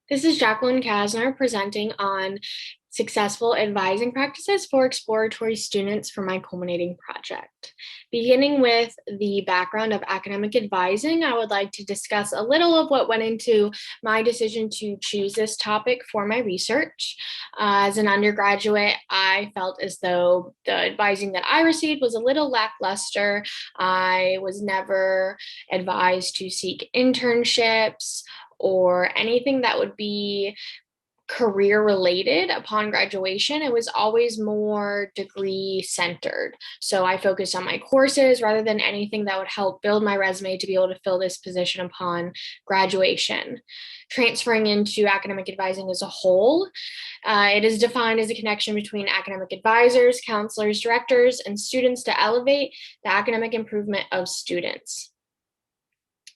This is Jacqueline Kasner presenting on successful advising practices for exploratory students for my culminating project. Beginning with the background of academic advising, I would like to discuss a little of what went into my decision to choose this topic for my research. As an undergraduate, I felt as though the advising that I received was a little lackluster. I was never advised to seek internships or anything that would be career related upon graduation. It was always more degree centered. So I focused on my courses rather than anything that would help build my resume to be able to fill this position upon graduation. Transferring into academic advising as a whole, it is defined as a connection between academic advisors, counselors, directors, and students to elevate the academic improvement of students.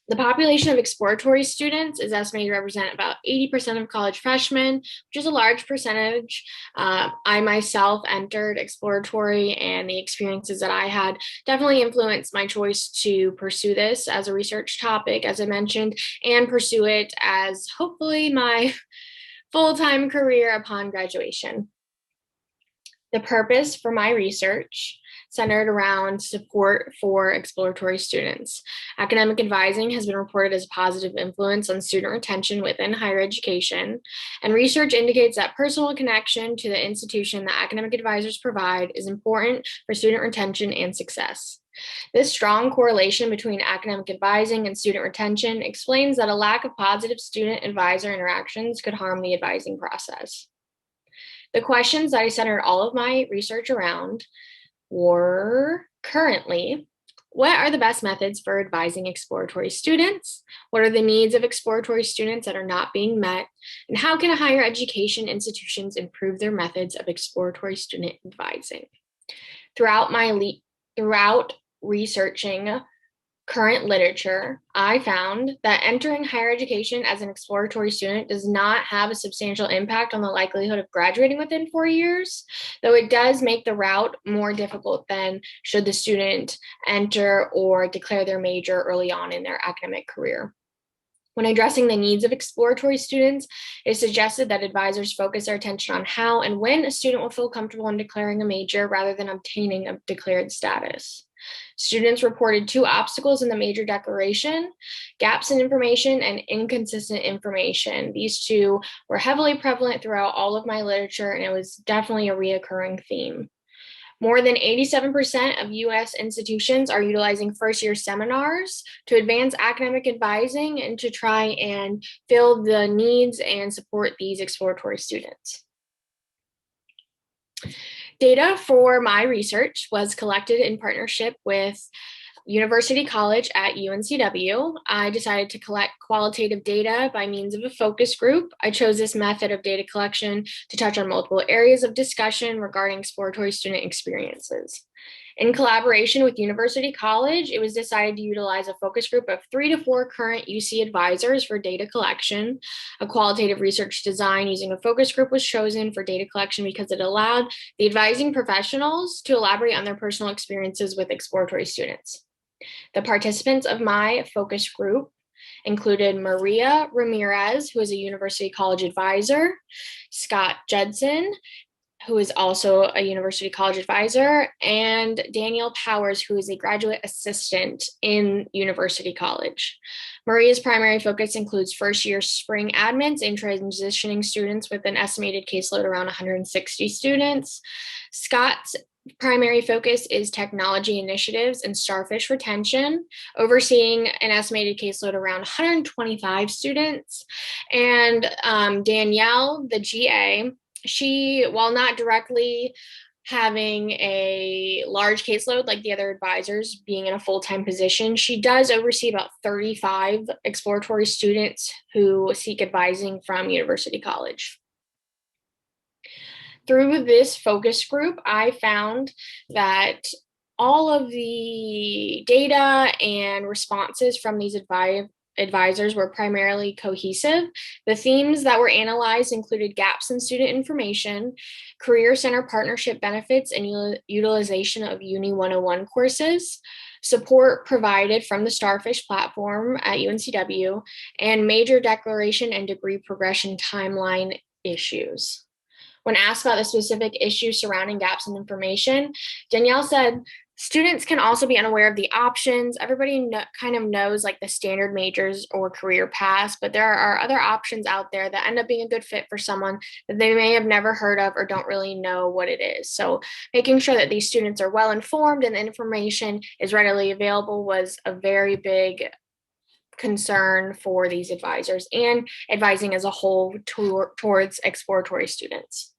The population of exploratory students is estimated to represent about 80% of college freshmen, which is a large percentage. I myself entered exploratory, and the experiences that I had definitely influenced my choice to pursue this as a research topic, as I mentioned, and pursue it as hopefully my full-time career upon graduation. The purpose for my research centered around support for exploratory students. Academic advising has been reported as a positive influence on student retention within higher education, and research indicates that personal connection to the institution that academic advisors provide is important for student retention and success. This strong correlation between academic advising and student retention explains that a lack of positive student-advisor interactions could harm the advising process. The questions that I centered all of my research around were currently, what are the best methods for advising exploratory students? What are the needs of exploratory students that are not being met? And how can higher education institutions improve their methods of exploratory student advising? Throughout researching current literature, I found that entering higher education as an exploratory student does not have a substantial impact on the likelihood of graduating within 4 years, though it does make the route more difficult than should the student enter or declare their major early on in their academic career. When addressing the needs of exploratory students, it is suggested that advisors focus their attention on how and when a student will feel comfortable in declaring a major rather than obtaining a declared status. Students reported two obstacles in the major declaration: gaps in information and inconsistent information. These two were heavily prevalent throughout all of my literature, and it was definitely a reoccurring theme. More than 87% of US institutions are utilizing first-year seminars to advance academic advising and to try and fill the needs and support these exploratory students. Data for my research was collected in partnership with University College at UNCW. I decided to collect qualitative data by means of a focus group. I chose this method of data collection to touch on multiple areas of discussion regarding exploratory student experiences. In collaboration with University College, it was decided to utilize a focus group of 3 to 4 current UC advisors for data collection. A qualitative research design using a focus group was chosen for data collection because it allowed the advising professionals to elaborate on their personal experiences with exploratory students. The participants of my focus group included Maria Ramirez, who is a University College advisor, Scott Judson, who is also a University College advisor, and Danielle Powers, who is a graduate assistant in University College. Maria's primary focus includes first-year spring admits and transitioning students with an estimated caseload around 160 students. Scott's primary focus is technology initiatives and starfish retention, overseeing an estimated caseload around 125 students. And Danielle, the GA, she, while not directly having a large caseload like the other advisors being in a full-time position, she does oversee about 35 exploratory students who seek advising from University College. Through this focus group, I found that all of the data and responses from these advisors were primarily cohesive. The themes that were analyzed included gaps in student information, career center partnership benefits, and utilization of Uni 101 courses, support provided from the Starfish platform at UNCW, and major declaration and degree progression timeline issues. When asked about the specific issues surrounding gaps in information, Danielle said, students can also be unaware of the options. Everybody kind of knows like the standard majors or career paths, but there are other options out there that end up being a good fit for someone that they may have never heard of or don't really know what it is. So making sure that these students are well informed and the information is readily available was a very big concern for these advisors and advising as a whole towards exploratory students.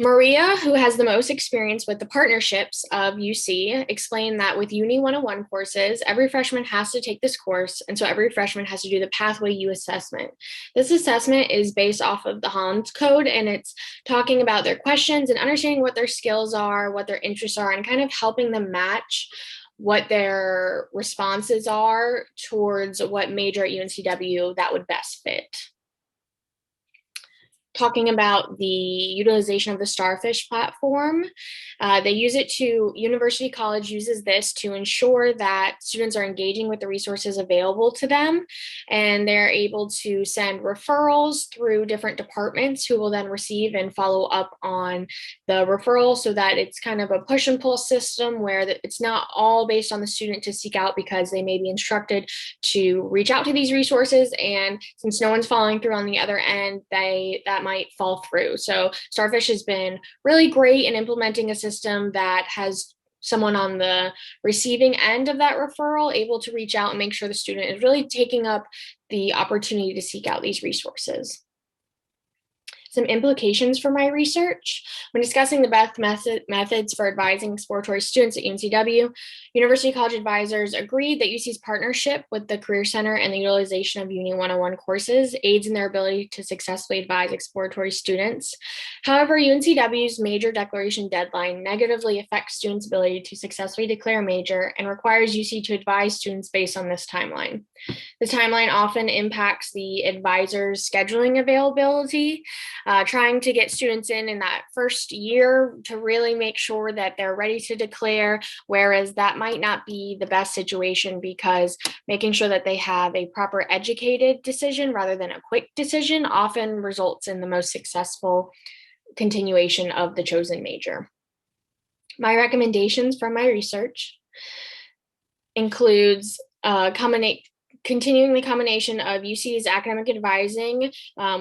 Maria, who has the most experience with the partnerships of UC, explained that with Uni 101 courses, every freshman has to take this course, and so every freshman has to do the Pathway U assessment. This assessment is based off of the Holland Code, and it's talking about their questions and understanding what their skills are, what their interests are, and kind of helping them match what their responses are towards what major at UNCW that would best fit. Talking about the utilization of the Starfish platform. University College uses this to ensure that students are engaging with the resources available to them, and they're able to send referrals through different departments who will then receive and follow up on the referral, so that it's kind of a push and pull system where it's not all based on the student to seek out, because they may be instructed to reach out to these resources, and since no one's following through on the other end, that might fall through. So Starfish has been really great in implementing a system that has someone on the receiving end of that referral able to reach out and make sure the student is really taking up the opportunity to seek out these resources. Some implications for my research. When discussing the best methods for advising exploratory students at UNCW, University College advisors agreed that UC's partnership with the Career Center and the utilization of Uni 101 courses aids in their ability to successfully advise exploratory students. However, UNCW's major declaration deadline negatively affects students' ability to successfully declare a major and requires UC to advise students based on this timeline. The timeline often impacts the advisor's scheduling availability, trying to get students in that first year to really make sure that they're ready to declare, whereas that might not be the best situation, because making sure that they have a proper educated decision rather than a quick decision often results in the most successful continuation of the chosen major. My recommendations from my research includes continuing the combination of UC's academic advising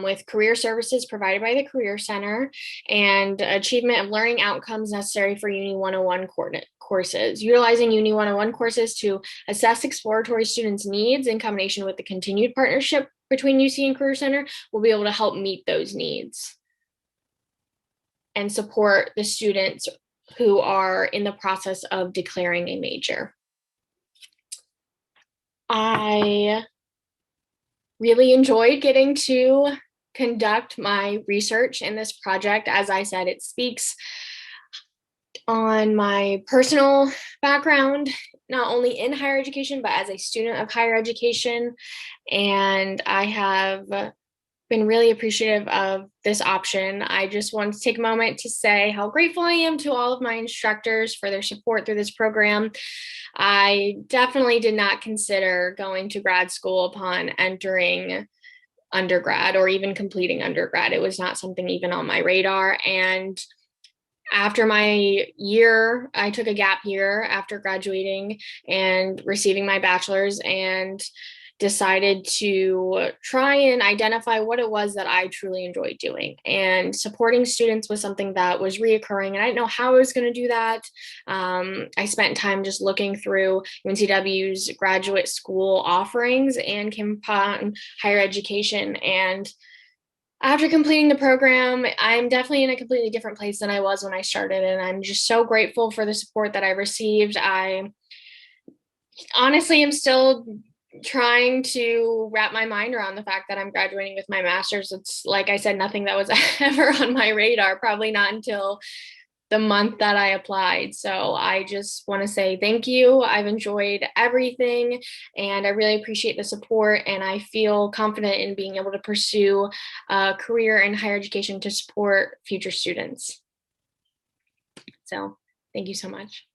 with career services provided by the Career Center and achievement of learning outcomes necessary for Uni 101 courses. Utilizing Uni 101 courses to assess exploratory students' needs in combination with the continued partnership between UC and Career Center will be able to help meet those needs and support the students who are in the process of declaring a major. I really enjoyed getting to conduct my research in this project. As I said, it speaks on my personal background, not only in higher education, but as a student of higher education. And I have been really appreciative of this option. I just want to take a moment to say how grateful I am to all of my instructors for their support through this program. I definitely did not consider going to grad school upon entering undergrad or even completing undergrad. It was not something even on my radar. And after my year, I took a gap year after graduating and receiving my bachelor's, and decided to try and identify what it was that I truly enjoyed doing. And supporting students was something that was reoccurring, and I didn't know how I was going to do that. I spent time just looking through UNCW's graduate school offerings and came upon higher education. And after completing the program, I'm definitely in a completely different place than I was when I started, and I'm just so grateful for the support that I received. I honestly am still trying to wrap my mind around the fact that I'm graduating with my master's. It's, like I said, nothing that was ever on my radar, probably not until the month that I applied. So I just want to say thank you. I've enjoyed everything, and I really appreciate the support, and I feel confident in being able to pursue a career in higher education to support future students. So thank you so much.